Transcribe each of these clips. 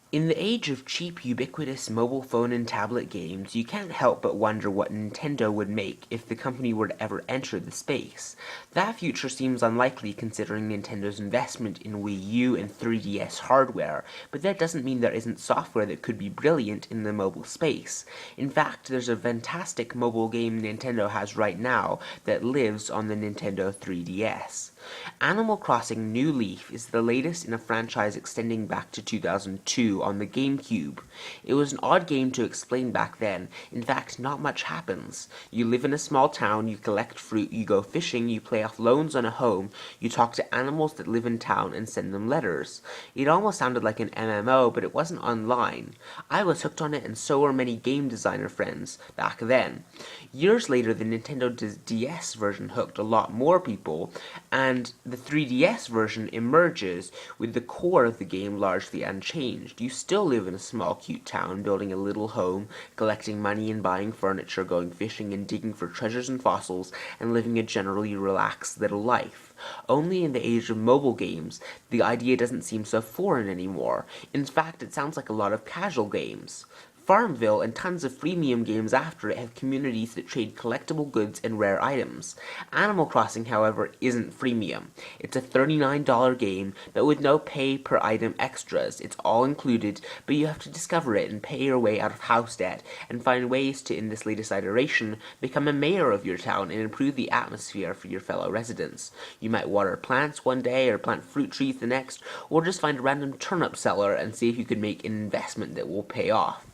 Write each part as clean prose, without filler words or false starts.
In the age of cheap, ubiquitous mobile phone and tablet games, you can't help but wonder what Nintendo would make if the company were to ever enter the space. That future seems unlikely considering Nintendo's investment in Wii U and 3DS hardware, but that doesn't mean there isn't software that could be brilliant in the mobile space. In fact, there's a fantastic mobile game Nintendo has right now that lives on the Nintendo 3DS. Animal Crossing New Leaf is the latest in a franchise extending back to 2002 on the GameCube. It was an odd game to explain back then. In fact, not much happens. You live in a small town, you collect fruit, you go fishing, you play off loans on a home, you talk to animals that live in town and send them letters. It almost sounded like an MMO, but it wasn't online. I was hooked on it, and so were many game designer friends back then. Years later, the Nintendo DS version hooked a lot more people, and the 3DS version emerges with the core of the game largely unchanged. You still live in a small cute town, building a little home, collecting money and buying furniture, going fishing and digging for treasures and fossils, and living a generally relaxed little life. Only in the age of mobile games, the idea doesn't seem so foreign anymore. In fact, it sounds like a lot of casual games. Farmville and tons of freemium games after it have communities that trade collectible goods and rare items. Animal Crossing, however, isn't freemium. It's a $39 game, but with no pay-per-item extras. It's all included, but you have to discover it and pay your way out of house debt, and find ways to, in this latest iteration, become a mayor of your town and improve the atmosphere for your fellow residents. You might water plants one day, or plant fruit trees the next, or just find a random turnip seller and see if you can make an investment that will pay off.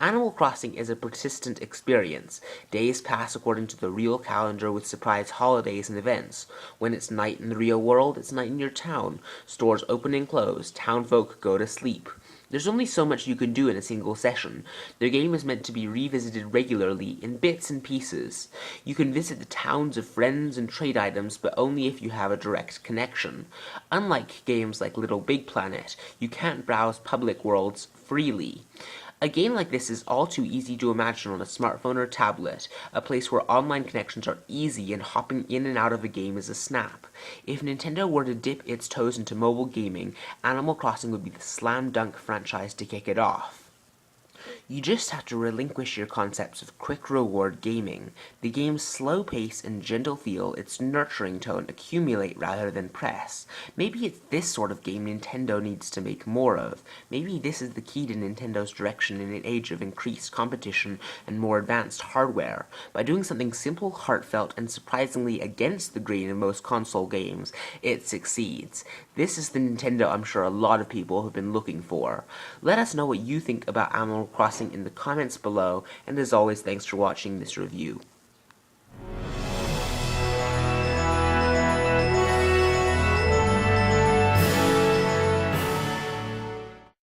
Animal Crossing is a persistent experience. Days pass according to the real calendar with surprise holidays and events. When it's night in the real world, it's night in your town. Stores open and close. Townfolk go to sleep. There's only so much you can do in a single session. The game is meant to be revisited regularly in bits and pieces. You can visit the towns of friends and trade items, but only if you have a direct connection. Unlike games like Little Big Planet, you can't browse public worlds freely. A game like this is all too easy to imagine on a smartphone or tablet, a place where online connections are easy and hopping in and out of a game is a snap. If Nintendo were to dip its toes into mobile gaming, Animal Crossing would be the slam dunk franchise to kick it off. You just have to relinquish your concepts of quick reward gaming. The game's slow pace and gentle feel, its nurturing tone, accumulate rather than press. Maybe it's this sort of game Nintendo needs to make more of. Maybe this is the key to Nintendo's direction in an age of increased competition and more advanced hardware. By doing something simple, heartfelt, and surprisingly against the grain of most console games, it succeeds. This is the Nintendo I'm sure a lot of people have been looking for. Let us know what you think about Animal Crossing in the comments below, and as always, thanks for watching this review.